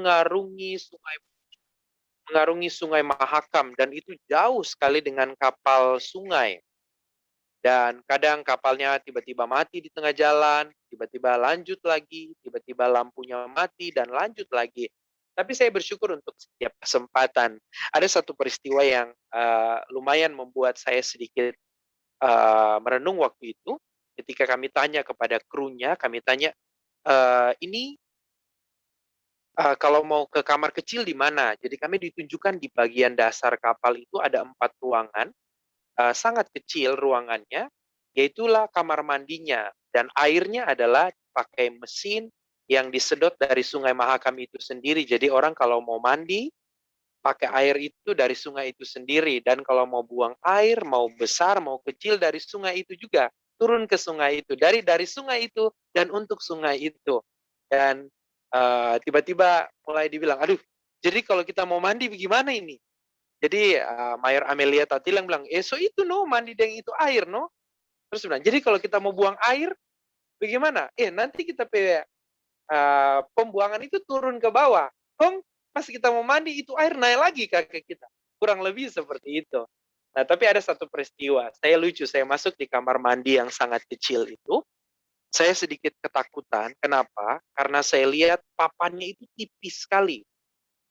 mengarungi sungai Mahakam, dan itu jauh sekali dengan kapal sungai. Dan kadang kapalnya tiba-tiba mati di tengah jalan, tiba-tiba lanjut lagi, tiba-tiba lampunya mati dan lanjut lagi. Tapi saya bersyukur untuk setiap kesempatan. Ada satu peristiwa yang lumayan membuat saya sedikit merenung waktu itu. Ketika kami tanya kepada krunya, kami tanya, ini kalau mau ke kamar kecil di mana? Jadi kami ditunjukkan di bagian dasar kapal itu ada 4 ruangan, sangat kecil ruangannya, yaitulah kamar mandinya. Dan airnya adalah pakai mesin yang disedot dari Sungai Mahakam itu sendiri. Jadi orang kalau mau mandi, pakai air itu dari sungai itu sendiri. Dan kalau mau buang air, mau besar, mau kecil dari sungai itu juga. Turun ke sungai itu. Dari sungai itu dan untuk sungai itu. Dan tiba-tiba mulai dibilang, aduh, jadi kalau kita mau mandi bagaimana ini? Jadi Mayor Amelia Tatilang bilang, so itu no, mandi dengan itu air no. Terus bilang, jadi kalau kita mau buang air, bagaimana? Nanti kita pembuangan itu turun ke bawah. Kong, pas kita mau mandi, itu air naik lagi ke kita. Kurang lebih seperti itu. Nah, tapi ada satu peristiwa. Saya lucu, saya masuk di kamar mandi yang sangat kecil itu. Saya sedikit ketakutan. Kenapa? Karena saya lihat papannya itu tipis sekali.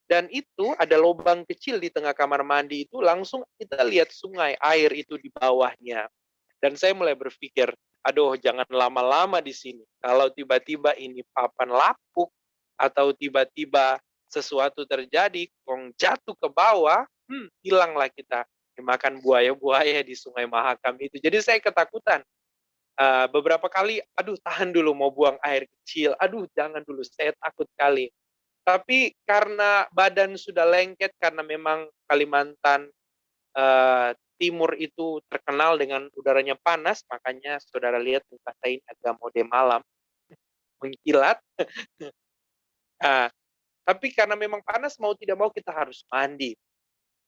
Dan itu ada lubang kecil di tengah kamar mandi itu, langsung kita lihat sungai, air itu di bawahnya. Dan saya mulai berpikir, aduh jangan lama-lama di sini. Kalau tiba-tiba ini papan lapuk, atau tiba-tiba sesuatu terjadi, kong jatuh ke bawah, hilanglah kita dimakan buaya-buaya di Sungai Mahakam itu. Jadi saya ketakutan. Beberapa kali, aduh tahan dulu mau buang air kecil, aduh jangan dulu, saya takut kali. Tapi karena badan sudah lengket, karena memang Kalimantan Timur itu terkenal dengan udaranya panas, makanya saudara lihat muka saya ini agak mode malam, mengkilat. Nah, tapi karena memang panas, mau tidak mau kita harus mandi.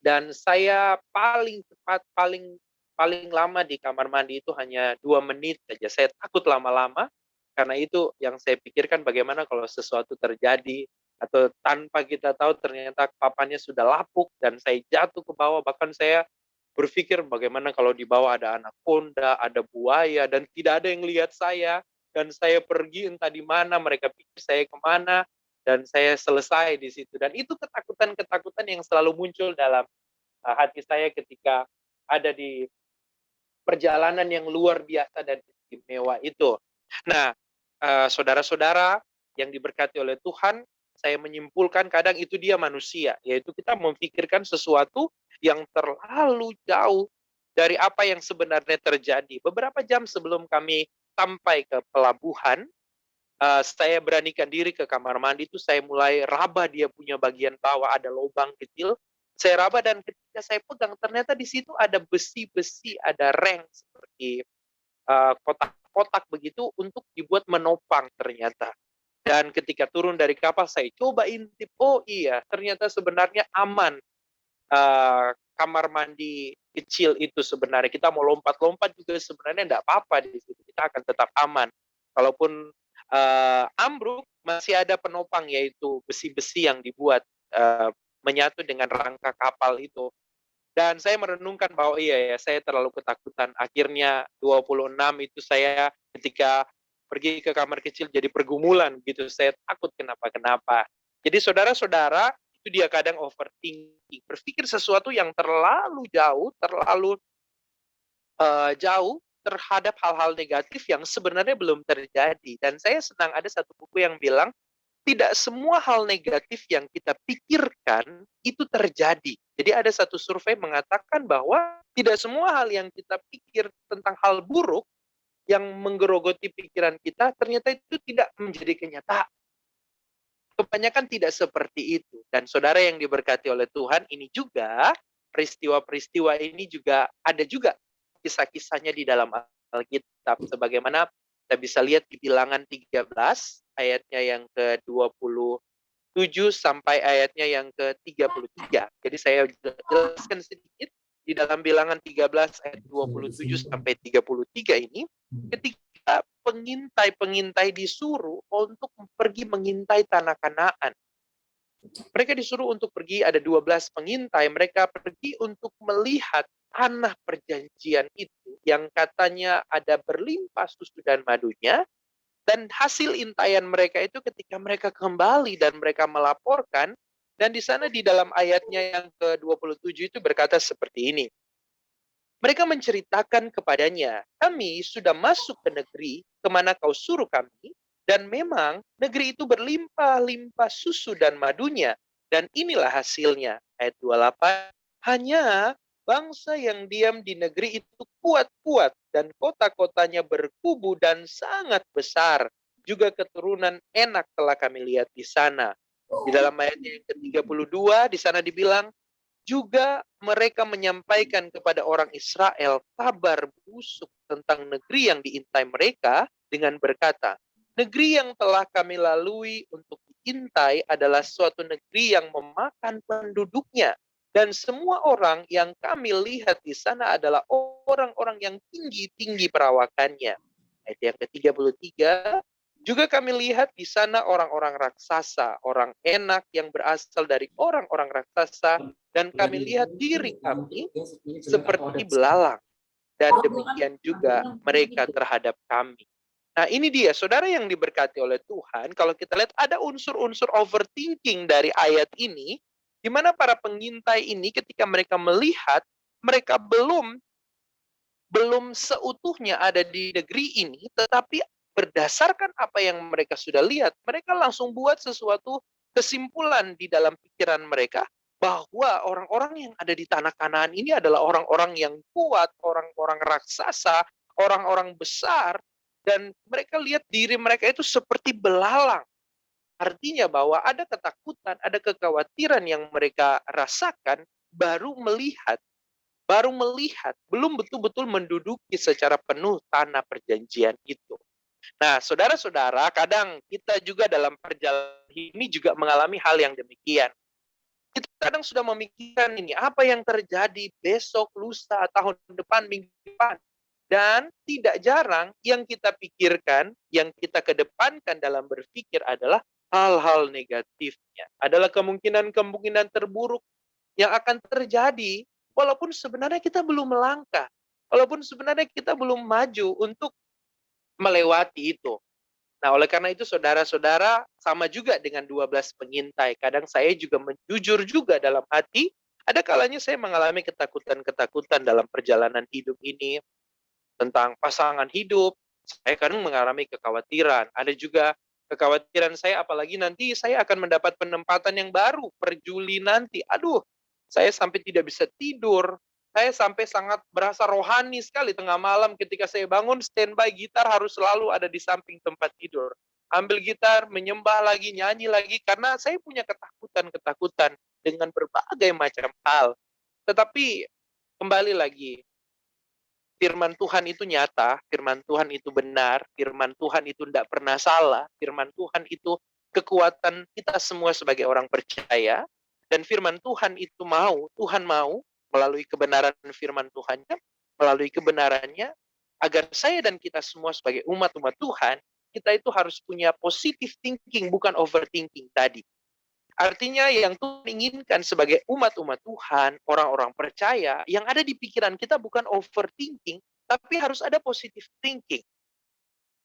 Dan saya paling cepat, paling paling lama di kamar mandi itu hanya 2 menit saja. Saya takut lama-lama, karena itu yang saya pikirkan bagaimana kalau sesuatu terjadi, atau tanpa kita tahu ternyata papannya sudah lapuk, dan saya jatuh ke bawah, bahkan saya berpikir bagaimana kalau di bawah ada anaconda, ada buaya, dan tidak ada yang lihat saya, dan saya pergi entah di mana, mereka pikir saya kemana, dan saya selesai di situ. Dan itu ketakutan-ketakutan yang selalu muncul dalam hati saya ketika ada di perjalanan yang luar biasa dan istimewa itu. Nah, saudara-saudara yang diberkati oleh Tuhan, saya menyimpulkan kadang itu dia manusia, yaitu kita memikirkan sesuatu yang terlalu jauh dari apa yang sebenarnya terjadi. Beberapa jam sebelum kami sampai ke pelabuhan, saya beranikan diri ke kamar mandi itu, saya mulai raba dia punya bagian bawah, ada lubang kecil. Saya raba dan ketika saya pegang, ternyata di situ ada besi-besi, ada reng seperti kotak-kotak begitu untuk dibuat menopang ternyata. Dan ketika turun dari kapal, saya coba intip, oh iya, ternyata sebenarnya aman. Kamar mandi kecil itu sebenarnya, kita mau lompat-lompat juga sebenarnya enggak apa-apa di situ, kita akan tetap aman. Kalaupun ambruk, masih ada penopang, yaitu besi-besi yang dibuat menyatu dengan rangka kapal itu. Dan saya merenungkan bahwa iya ya, saya terlalu ketakutan. Akhirnya 26 itu saya ketika pergi ke kamar kecil jadi pergumulan gitu. Saya takut kenapa-kenapa. Jadi saudara-saudara, itu dia kadang overthinking. Berpikir sesuatu yang terlalu jauh, terlalu jauh terhadap hal-hal negatif yang sebenarnya belum terjadi. Dan saya senang ada satu buku yang bilang, tidak semua hal negatif yang kita pikirkan itu terjadi. Jadi ada satu survei mengatakan bahwa tidak semua hal yang kita pikir tentang hal buruk yang menggerogoti pikiran kita ternyata itu tidak menjadi kenyataan. Kebanyakan tidak seperti itu. Dan saudara yang diberkati oleh Tuhan, ini juga peristiwa-peristiwa ini juga ada juga kisah-kisahnya di dalam Alkitab. Sebagaimana kita bisa lihat di Bilangan 13 ayatnya yang ke-27 sampai ayatnya yang ke-33. Jadi saya jelaskan sedikit di dalam Bilangan 13 ayat 27 sampai 33 ini, ketika pengintai-pengintai disuruh untuk pergi mengintai tanah Kanaan. Mereka disuruh untuk pergi, ada 12 pengintai, mereka pergi untuk melihat tanah perjanjian itu yang katanya ada berlimpah susu dan madunya, dan hasil intaian mereka itu ketika mereka kembali dan mereka melaporkan, dan di sana di dalam ayatnya yang ke-27 itu berkata seperti ini. Mereka menceritakan kepadanya, kami sudah masuk ke negeri kemana kau suruh kami, dan memang negeri itu berlimpah-limpah susu dan madunya. Dan inilah hasilnya. Ayat 28, hanya bangsa yang diam di negeri itu kuat-kuat, dan kota-kotanya berkubu dan sangat besar. Juga keturunan enak telah kami lihat di sana. Di dalam ayat yang ke-32, di sana dibilang, juga mereka menyampaikan kepada orang Israel kabar busuk tentang negeri yang diintai mereka dengan berkata, negeri yang telah kami lalui untuk diintai adalah suatu negeri yang memakan penduduknya. Dan semua orang yang kami lihat di sana adalah orang-orang yang tinggi-tinggi perawakannya. Ayat yang ke-33, juga kami lihat di sana orang-orang raksasa, orang enak yang berasal dari orang-orang raksasa, dan kami lihat diri kami seperti belalang, dan demikian juga mereka terhadap kami. Nah, ini dia, saudara yang diberkati oleh Tuhan. Kalau kita lihat ada unsur-unsur overthinking dari ayat ini, di mana para pengintai ini ketika mereka melihat, mereka belum seutuhnya ada di negeri ini, tetapi berdasarkan apa yang mereka sudah lihat, mereka langsung buat sesuatu kesimpulan di dalam pikiran mereka bahwa orang-orang yang ada di tanah Kanaan ini adalah orang-orang yang kuat, orang-orang raksasa, orang-orang besar, dan mereka lihat diri mereka itu seperti belalang. Artinya bahwa ada ketakutan, ada kekhawatiran yang mereka rasakan baru melihat, belum betul-betul menduduki secara penuh tanah perjanjian itu. Nah, saudara-saudara, kadang kita juga dalam perjalanan ini juga mengalami hal yang demikian. Kita kadang sudah memikirkan ini, apa yang terjadi besok, lusa, tahun depan, minggu depan. Dan tidak jarang yang kita pikirkan, yang kita kedepankan dalam berpikir adalah hal-hal negatifnya. Adalah kemungkinan-kemungkinan terburuk yang akan terjadi, walaupun sebenarnya kita belum melangkah, walaupun sebenarnya kita belum maju untuk melewati itu. Nah, oleh karena itu saudara-saudara, sama juga dengan 12 pengintai. Kadang saya juga jujur juga dalam hati, ada kalanya saya mengalami ketakutan-ketakutan dalam perjalanan hidup ini, tentang pasangan hidup, saya kadang mengalami kekhawatiran. Ada juga kekhawatiran saya, apalagi nanti saya akan mendapat penempatan yang baru per Juli nanti. Aduh, saya sampai tidak bisa tidur. Saya sampai sangat berasa rohani sekali tengah malam ketika saya bangun, standby gitar harus selalu ada di samping tempat tidur. Ambil gitar, menyembah lagi, nyanyi lagi, karena saya punya ketakutan-ketakutan dengan berbagai macam hal. Tetapi kembali lagi, firman Tuhan itu nyata, firman Tuhan itu benar, firman Tuhan itu tidak pernah salah, firman Tuhan itu kekuatan kita semua sebagai orang percaya, dan firman Tuhan itu Tuhan mau melalui kebenaran firman Tuhannya, melalui kebenarannya, agar saya dan kita semua sebagai umat-umat Tuhan, kita itu harus punya positive thinking, bukan overthinking tadi. Artinya yang Tuhan inginkan sebagai umat-umat Tuhan, orang-orang percaya, yang ada di pikiran kita bukan overthinking, tapi harus ada positive thinking.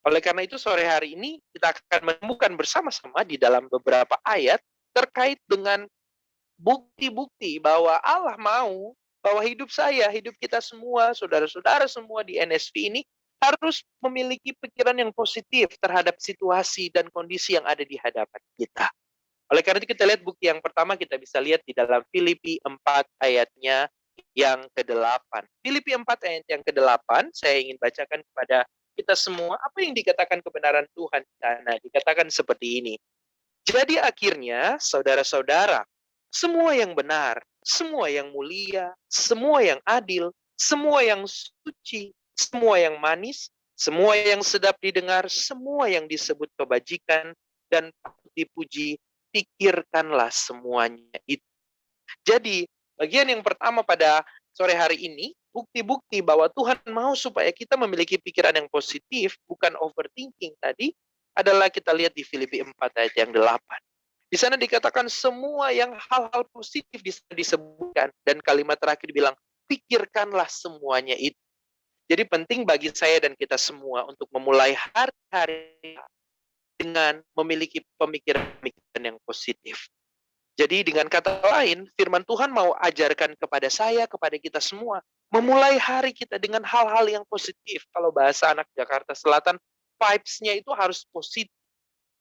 Oleh karena itu sore hari ini kita akan menemukan bersama-sama di dalam beberapa ayat terkait dengan bukti-bukti bahwa Allah mau bahwa hidup saya, hidup kita semua, saudara-saudara semua di NSV ini harus memiliki pikiran yang positif terhadap situasi dan kondisi yang ada di hadapan kita. Oleh karena itu kita lihat bukti yang pertama, kita bisa lihat di dalam Filipi 4 ayatnya yang ke-8. Filipi 4 ayat yang ke-8, saya ingin bacakan kepada kita semua apa yang dikatakan kebenaran Tuhan di sana. Dikatakan seperti ini. Jadi akhirnya, saudara-saudara, semua yang benar, semua yang mulia, semua yang adil, semua yang suci, semua yang manis, semua yang sedap didengar, semua yang disebut kebajikan dan patut dipuji, pikirkanlah semuanya itu. Jadi, bagian yang pertama pada sore hari ini, bukti-bukti bahwa Tuhan mau supaya kita memiliki pikiran yang positif, bukan overthinking tadi, adalah kita lihat di Filipi 4 ayat yang 8. Di sana dikatakan semua yang hal-hal positif disebutkan. Dan kalimat terakhir bilang, pikirkanlah semuanya itu. Jadi penting bagi saya dan kita semua untuk memulai hari-hari dengan memiliki pemikiran-pemikiran yang positif. Jadi dengan kata lain, firman Tuhan mau ajarkan kepada saya, kepada kita semua, memulai hari kita dengan hal-hal yang positif. Kalau bahasa anak Jakarta Selatan, vibes-nya itu harus positif.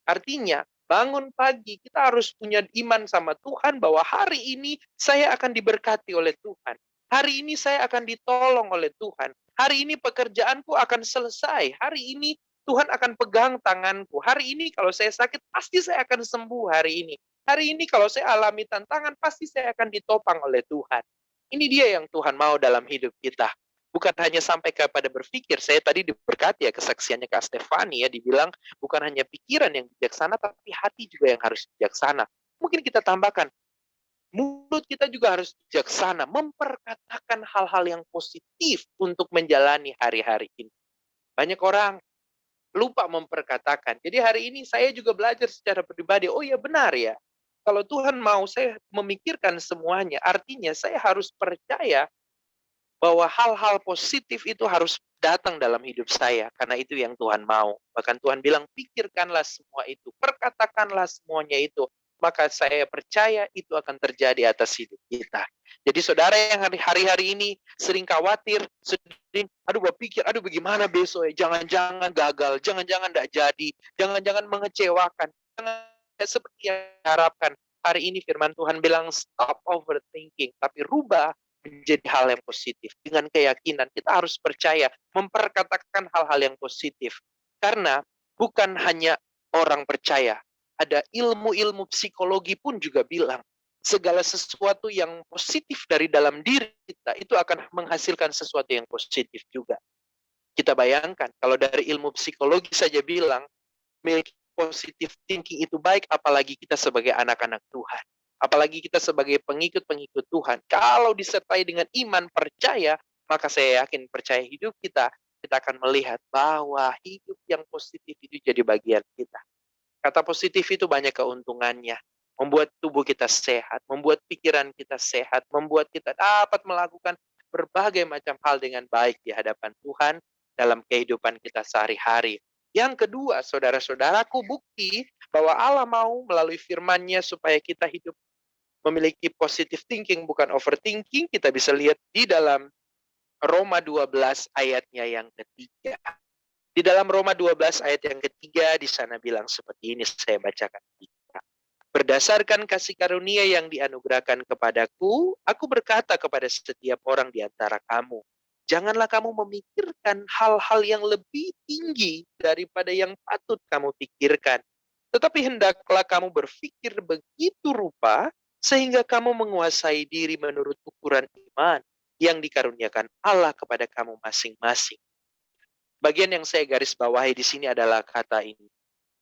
Artinya, bangun pagi, kita harus punya iman sama Tuhan bahwa hari ini saya akan diberkati oleh Tuhan. Hari ini saya akan ditolong oleh Tuhan. Hari ini pekerjaanku akan selesai. Hari ini Tuhan akan pegang tanganku. Hari ini kalau saya sakit, pasti saya akan sembuh hari ini. Hari ini kalau saya alami tantangan, pasti saya akan ditopang oleh Tuhan. Ini dia yang Tuhan mau dalam hidup kita. Bukan hanya sampai kepada berpikir, saya tadi diberkati ya kesaksiannya Kak Stefani ya, dibilang bukan hanya pikiran yang bijaksana, tapi hati juga yang harus bijaksana. Mungkin kita tambahkan, mulut kita juga harus bijaksana, memperkatakan hal-hal yang positif untuk menjalani hari-hari ini. Banyak orang lupa memperkatakan. Jadi hari ini saya juga belajar secara pribadi, oh ya benar ya, kalau Tuhan mau saya memikirkan semuanya, artinya saya harus percaya bahwa hal-hal positif itu harus datang dalam hidup saya, karena itu yang Tuhan mau. Bahkan Tuhan bilang, pikirkanlah semua itu, perkatakanlah semuanya itu, maka saya percaya itu akan terjadi atas hidup kita. Jadi saudara yang hari-hari ini sering khawatir, sedih, aduh berpikir, aduh bagaimana besok ya, jangan-jangan gagal, jangan-jangan tidak jadi, jangan-jangan mengecewakan, jangan seperti yang diharapkan. Hari ini firman Tuhan bilang, stop overthinking, tapi rubah menjadi hal yang positif. Dengan keyakinan, kita harus percaya, memperkatakan hal-hal yang positif. Karena bukan hanya orang percaya, ada ilmu-ilmu psikologi pun juga bilang, segala sesuatu yang positif dari dalam diri kita, itu akan menghasilkan sesuatu yang positif juga. Kita bayangkan, kalau dari ilmu psikologi saja bilang, memiliki positive thinking itu baik, apalagi kita sebagai anak-anak Tuhan. Apalagi kita sebagai pengikut-pengikut Tuhan. Kalau disertai dengan iman percaya, maka saya yakin percaya hidup kita, kita akan melihat bahwa hidup yang positif itu jadi bagian kita. Kata positif itu banyak keuntungannya. Membuat tubuh kita sehat, membuat pikiran kita sehat, membuat kita dapat melakukan berbagai macam hal dengan baik di hadapan Tuhan dalam kehidupan kita sehari-hari. Yang kedua, saudara-saudaraku, bukti bahwa Allah mau melalui firman-Nya supaya kita hidup memiliki positive thinking, bukan overthinking. Kita bisa lihat di dalam Roma 12 ayatnya yang ketiga. Di dalam Roma 12 ayat yang ketiga, di sana bilang seperti ini, saya bacakan. Berdasarkan kasih karunia yang dianugerahkan kepadaku, aku berkata kepada setiap orang di antara kamu, janganlah kamu memikirkan hal-hal yang lebih tinggi daripada yang patut kamu pikirkan. Tetapi hendaklah kamu berpikir begitu rupa, sehingga kamu menguasai diri menurut ukuran iman yang dikaruniakan Allah kepada kamu masing-masing. Bagian yang saya garis bawahi di sini adalah kata ini.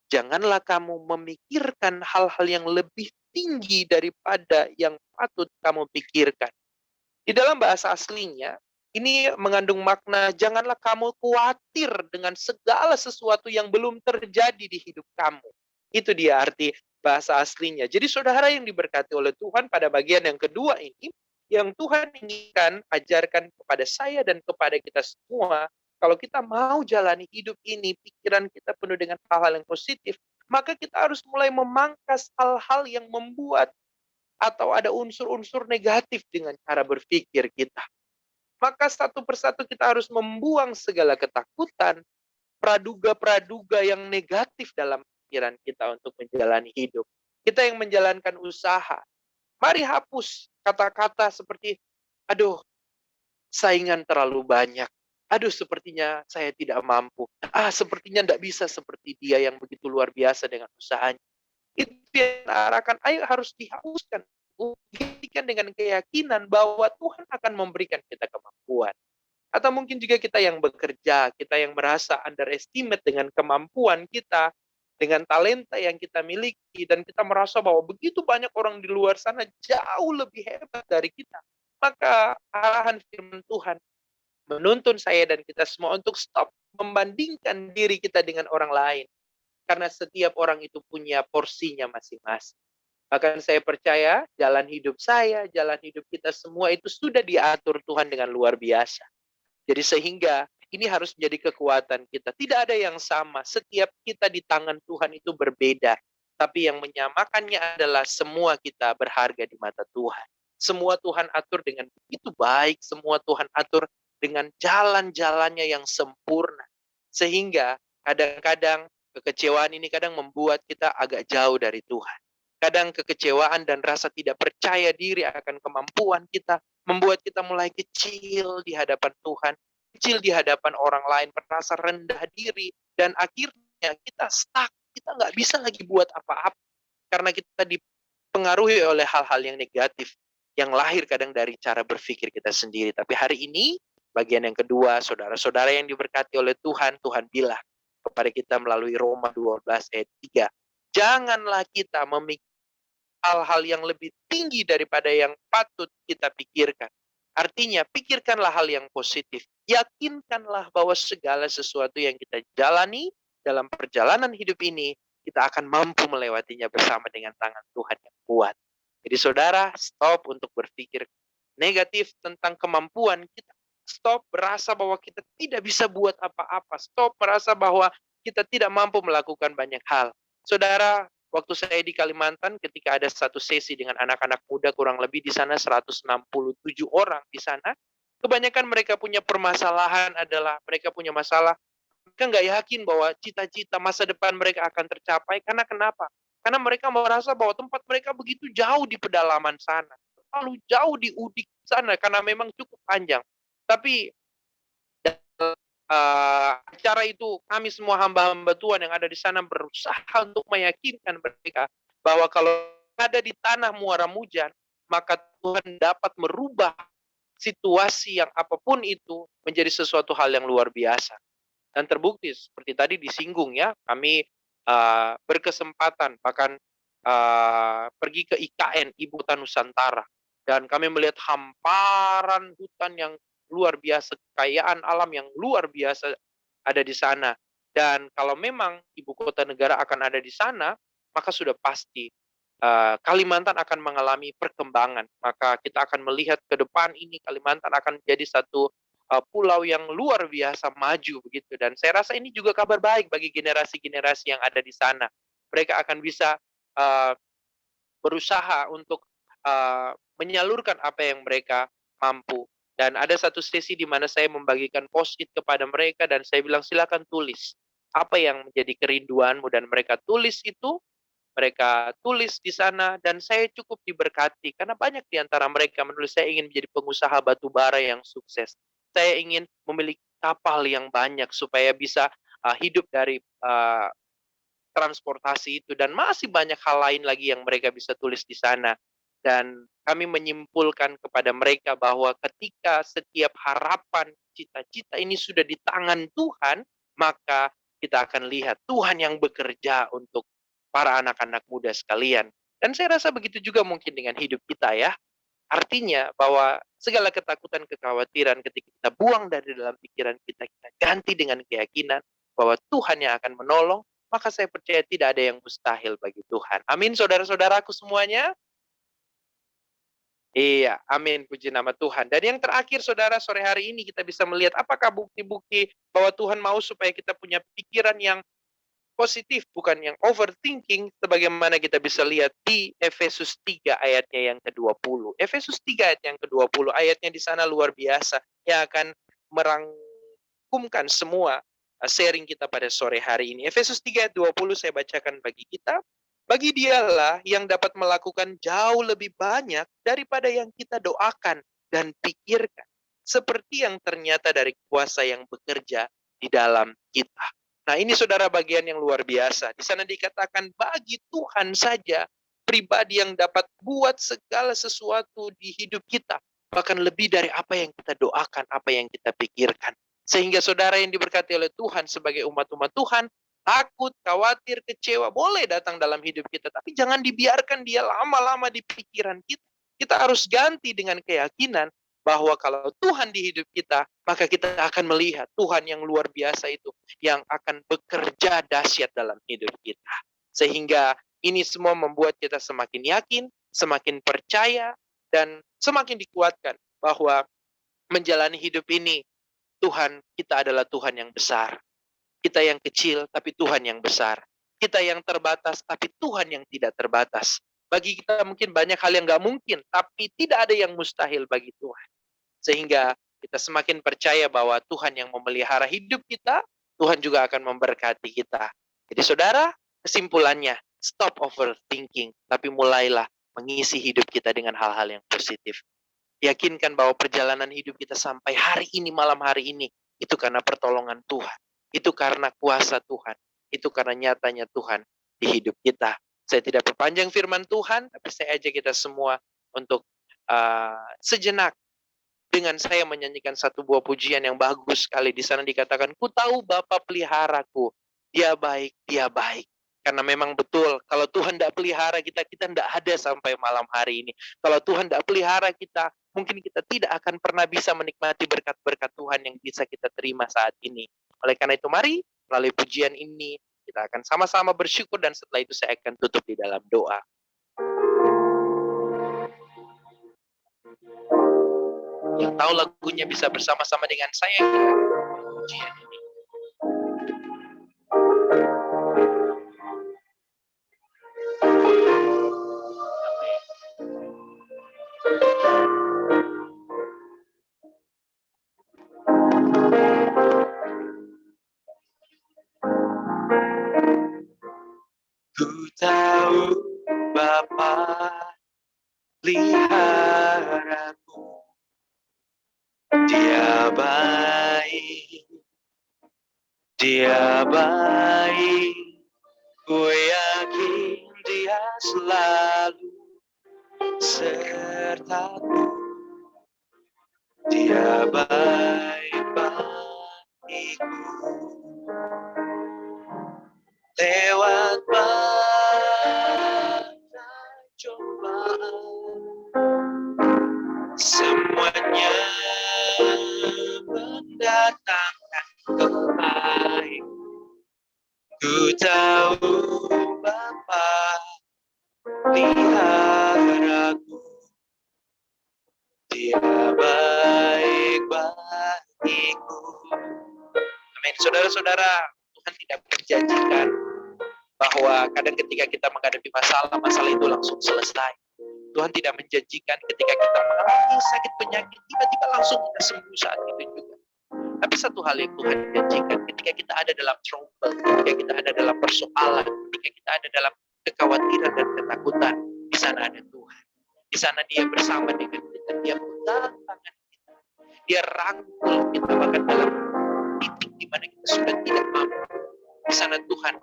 Janganlah kamu memikirkan hal-hal yang lebih tinggi daripada yang patut kamu pikirkan. Di dalam bahasa aslinya, ini mengandung makna janganlah kamu khawatir dengan segala sesuatu yang belum terjadi di hidup kamu. Itu dia arti bahasa aslinya. Jadi saudara yang diberkati oleh Tuhan pada bagian yang kedua ini, yang Tuhan inginkan ajarkan kepada saya dan kepada kita semua, kalau kita mau jalani hidup ini, pikiran kita penuh dengan hal-hal yang positif, maka kita harus mulai memangkas hal-hal yang membuat atau ada unsur-unsur negatif dengan cara berpikir kita. Maka satu persatu kita harus membuang segala ketakutan, praduga-praduga yang negatif dalam pikiran kita untuk menjalani hidup. Kita yang menjalankan usaha, mari hapus kata-kata seperti, aduh, saingan terlalu banyak. Aduh, sepertinya saya tidak mampu. Sepertinya tidak bisa seperti dia yang begitu luar biasa dengan usahanya. Itu yang arahkan, ayo harus dihapuskan. Buktikan dengan keyakinan bahwa Tuhan akan memberikan kita kemampuan. Atau mungkin juga kita yang bekerja, kita yang merasa underestimate dengan kemampuan kita, dengan talenta yang kita miliki, dan kita merasa bahwa begitu banyak orang di luar sana jauh lebih hebat dari kita. Maka arahan firman Tuhan menuntun saya dan kita semua untuk stop membandingkan diri kita dengan orang lain. Karena setiap orang itu punya porsinya masing-masing. Bahkan saya percaya jalan hidup saya, jalan hidup kita semua itu sudah diatur Tuhan dengan luar biasa. Jadi sehingga ini harus menjadi kekuatan kita. Tidak ada yang sama. Setiap kita di tangan Tuhan itu berbeda. Tapi yang menyamakannya adalah semua kita berharga di mata Tuhan. Semua Tuhan atur dengan begitu baik. Semua Tuhan atur dengan jalan-jalannya yang sempurna. Sehingga kadang-kadang kekecewaan ini kadang membuat kita agak jauh dari Tuhan. Kadang kekecewaan dan rasa tidak percaya diri akan kemampuan kita membuat kita mulai kecil di hadapan Tuhan, kecil di hadapan orang lain, merasa rendah diri, dan akhirnya kita stuck, kita nggak bisa lagi buat apa-apa, karena kita dipengaruhi oleh hal-hal yang negatif, yang lahir kadang dari cara berpikir kita sendiri. Tapi hari ini, bagian yang kedua, saudara-saudara yang diberkati oleh Tuhan, Tuhan bilang kepada kita melalui Roma 12 ayat 3, janganlah kita memikirkan hal-hal yang lebih tinggi daripada yang patut kita pikirkan. Artinya, pikirkanlah hal yang positif. Yakinkanlah bahwa segala sesuatu yang kita jalani dalam perjalanan hidup ini, kita akan mampu melewatinya bersama dengan tangan Tuhan yang kuat. Jadi saudara, stop untuk berpikir negatif tentang kemampuan kita. Stop merasa bahwa kita tidak bisa buat apa-apa. Stop merasa bahwa kita tidak mampu melakukan banyak hal. Saudara, waktu saya di Kalimantan, ketika ada satu sesi dengan anak-anak muda, kurang lebih di sana 167 orang di sana, kebanyakan mereka punya permasalahan adalah mereka punya masalah, mereka nggak yakin bahwa cita-cita masa depan mereka akan tercapai, karena kenapa? Karena mereka merasa bahwa tempat mereka begitu jauh di pedalaman sana, terlalu jauh di udik sana, karena memang cukup panjang. Tapi acara itu kami semua hamba-hamba Tuhan yang ada di sana berusaha untuk meyakinkan mereka bahwa kalau ada di tanah muara mujan, maka Tuhan dapat merubah situasi yang apapun itu menjadi sesuatu hal yang luar biasa. Dan terbukti seperti tadi disinggung ya, kami berkesempatan bahkan pergi ke IKN, Ibu Kota Nusantara, dan kami melihat hamparan hutan yang luar biasa, kekayaan alam yang luar biasa ada di sana. Dan kalau memang ibu kota negara akan ada di sana, maka sudah pasti Kalimantan akan mengalami perkembangan. Maka kita akan melihat ke depan ini Kalimantan akan menjadi satu pulau yang luar biasa maju begitu. Dan saya rasa ini juga kabar baik bagi generasi-generasi yang ada di sana. Mereka akan bisa uh, berusaha untuk menyalurkan apa yang mereka mampu. Dan ada satu sesi di mana saya membagikan post-it kepada mereka dan saya bilang silakan tulis apa yang menjadi kerinduanmu, dan mereka tulis itu, mereka tulis di sana, dan saya cukup diberkati karena banyak di antara mereka menulis saya ingin menjadi pengusaha batu bara yang sukses. Saya ingin memiliki kapal yang banyak supaya bisa hidup dari transportasi itu, dan masih banyak hal lain lagi yang mereka bisa tulis di sana. Dan kami menyimpulkan kepada mereka bahwa ketika setiap harapan, cita-cita ini sudah di tangan Tuhan, maka kita akan lihat Tuhan yang bekerja untuk para anak-anak muda sekalian. Dan saya rasa begitu juga mungkin dengan hidup kita ya. Artinya bahwa segala ketakutan, kekhawatiran ketika kita buang dari dalam pikiran kita, kita ganti dengan keyakinan bahwa Tuhan yang akan menolong, maka saya percaya tidak ada yang mustahil bagi Tuhan. Amin, saudara-saudaraku semuanya. Iya, amin, puji nama Tuhan. Dan yang terakhir, saudara, sore hari ini kita bisa melihat apakah bukti-bukti bahwa Tuhan mau supaya kita punya pikiran yang positif, bukan yang overthinking, sebagaimana kita bisa lihat di Efesus 3 ayatnya yang ke-20. Efesus 3 ayat yang ke-20, ayatnya di sana luar biasa, yang akan merangkumkan semua sharing kita pada sore hari ini. Efesus 3 ayat 20 saya bacakan bagi kita. Bagi dialah yang dapat melakukan jauh lebih banyak daripada yang kita doakan dan pikirkan, seperti yang ternyata dari kuasa yang bekerja di dalam kita. Nah, ini saudara bagian yang luar biasa. Di sana dikatakan bagi Tuhan saja pribadi yang dapat buat segala sesuatu di hidup kita, bahkan lebih dari apa yang kita doakan, apa yang kita pikirkan. Sehingga saudara yang diberkati oleh Tuhan sebagai umat-umat Tuhan, takut, khawatir, kecewa boleh datang dalam hidup kita, tapi jangan dibiarkan dia lama-lama di pikiran kita. Kita harus ganti dengan keyakinan bahwa kalau Tuhan di hidup kita, maka kita akan melihat Tuhan yang luar biasa itu yang akan bekerja dahsyat dalam hidup kita. Sehingga Ini semua membuat kita semakin yakin, semakin percaya, dan semakin dikuatkan bahwa menjalani hidup ini, Tuhan kita adalah Tuhan yang besar. Kita yang kecil, tapi Tuhan yang besar. Kita yang terbatas, tapi Tuhan yang tidak terbatas. Bagi kita mungkin banyak hal yang nggak mungkin, tapi tidak ada yang mustahil bagi Tuhan. Sehingga kita semakin percaya bahwa Tuhan yang memelihara hidup kita, Tuhan juga akan memberkati kita. Jadi saudara, kesimpulannya, stop overthinking, tapi mulailah mengisi hidup kita dengan hal-hal yang positif. Yakinkan bahwa perjalanan hidup kita sampai hari ini, malam hari ini, itu karena pertolongan Tuhan. Itu karena kuasa Tuhan. Itu karena nyatanya Tuhan di hidup kita. Saya tidak perpanjang firman Tuhan, tapi saya ajak kita semua untuk sejenak dengan saya menyanyikan satu buah pujian yang bagus sekali. Di sana dikatakan, ku tahu Bapa peliharaku, dia baik, dia baik. Karena memang betul, kalau Tuhan tidak pelihara kita, kita tidak ada sampai malam hari ini. Kalau Tuhan tidak pelihara kita, mungkin kita tidak akan pernah bisa menikmati berkat-berkat Tuhan yang bisa kita terima saat ini. Oleh karena itu, mari melalui pujian ini, kita akan sama-sama bersyukur, dan setelah itu saya akan tutup di dalam doa. Yang tahu lagunya bisa bersama-sama dengan saya di pujian ini. Ku tahu Bapa peliharaku, dia baik, dia baik, ku yakin dia selalu sertaku, dia baik bagiku. Lewat badai cobaan, semuanya mendatangkan kebaikan. Ku tahu Bapa peliharaku, dia baik bagiku. Amin. Saudara-saudara, Tuhan tidak menjanjikan bahwa kadang ketika kita menghadapi masalah itu langsung selesai. Tuhan tidak menjanjikan ketika kita mengalami sakit penyakit, tiba-tiba langsung kita sembuh saat itu juga. Tapi satu hal yang Tuhan janjikan, ketika kita ada dalam trouble, ketika kita ada dalam persoalan, ketika kita ada dalam kekhawatiran dan ketakutan, di sana ada Tuhan. Di sana Dia bersama dengan kita, Dia pegang tangan kita, Dia rangkul kita bahkan dalam titik di mana kita sudah tidak mampu. Di sana Tuhan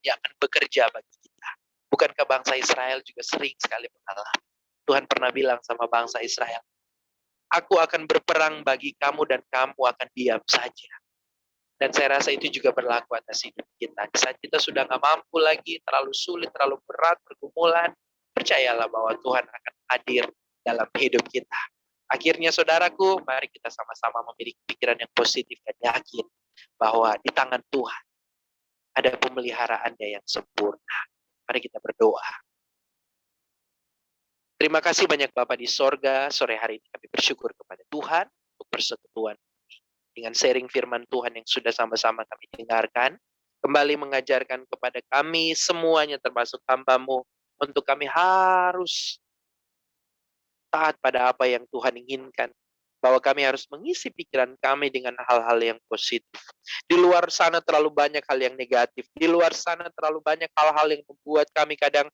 yang akan bekerja bagi kita. Bukankah bangsa Israel juga sering sekali mengalah? Tuhan pernah bilang sama bangsa Israel, aku akan berperang bagi kamu dan kamu akan diam saja. Dan saya rasa itu juga berlaku atas hidup kita. Di saat kita sudah gak mampu lagi, terlalu sulit, terlalu berat, pergumulan, percayalah bahwa Tuhan akan hadir dalam hidup kita. Akhirnya saudaraku, mari kita sama-sama memiliki pikiran yang positif dan yakin bahwa di tangan Tuhan ada pemeliharaannya yang sempurna. Mari kita berdoa. Terima kasih banyak Bapak di sorga. Sore hari ini kami bersyukur kepada Tuhan untuk persekutuan dengan sharing firman Tuhan yang sudah sama-sama kami dengarkan. Kembali mengajarkan kepada kami semuanya termasuk hamba-Mu untuk kami harus taat pada apa yang Tuhan inginkan. Bahwa kami harus mengisi pikiran kami dengan hal-hal yang positif. Di luar sana terlalu banyak hal yang negatif. Di luar sana terlalu banyak hal-hal yang membuat kami kadang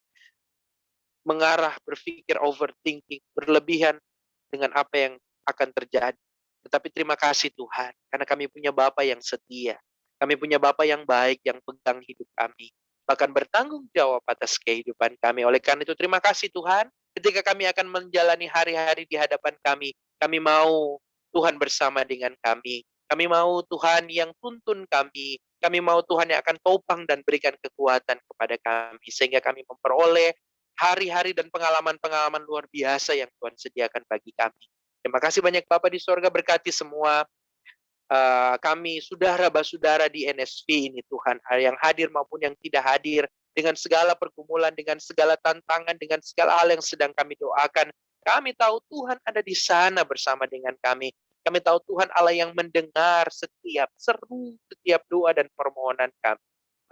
mengarah, berpikir overthinking, berlebihan dengan apa yang akan terjadi. Tetapi terima kasih Tuhan, karena kami punya Bapa yang setia. Kami punya Bapa yang baik, yang pegang hidup kami. Bahkan bertanggung jawab atas kehidupan kami. Oleh karena itu terima kasih Tuhan, ketika kami akan menjalani hari-hari di hadapan kami mau Tuhan bersama dengan kami. Kami mau Tuhan yang tuntun kami. Kami mau Tuhan yang akan topang dan berikan kekuatan kepada kami. Sehingga kami memperoleh hari-hari dan pengalaman-pengalaman luar biasa yang Tuhan sediakan bagi kami. Terima kasih banyak Bapak di sorga, berkati semua kami saudara-saudara di NSP ini Tuhan, yang hadir maupun yang tidak hadir. dengan segala pergumulan, dengan segala tantangan, dengan segala hal yang sedang kami doakan. Kami tahu Tuhan ada di sana bersama dengan kami. Kami tahu Tuhan Allah yang mendengar setiap seru, setiap doa dan permohonan kami.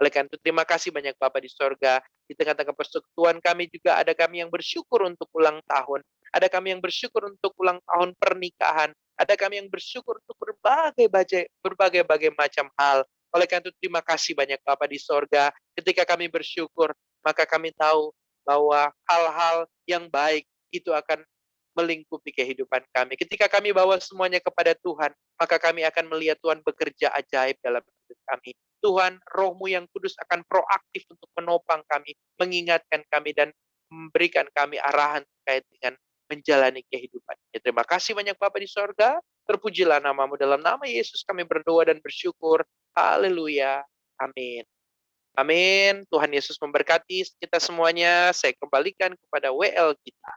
Oleh karena itu, terima kasih banyak Bapa di sorga. Di tengah-tengah persekutuan kami juga ada kami yang bersyukur untuk ulang tahun. Ada kami yang bersyukur untuk ulang tahun pernikahan. Ada kami yang bersyukur untuk berbagai macam hal. Oleh karena itu, terima kasih banyak Bapa di sorga. Ketika kami bersyukur, maka kami tahu bahwa hal-hal yang baik itu akan melingkupi kehidupan kami. Ketika kami bawa semuanya kepada Tuhan, maka kami akan melihat Tuhan bekerja ajaib dalam hidup kami. Tuhan, Roh-Mu yang kudus akan proaktif untuk menopang kami, mengingatkan kami, dan memberikan kami arahan terkait dengan menjalani kehidupan. Ya, terima kasih banyak Bapa di sorga. Terpujilah nama-Mu. Dalam nama Yesus kami berdoa dan bersyukur. Haleluya. Amin. Amin. Tuhan Yesus memberkati kita semuanya. Saya kembalikan kepada WL kita.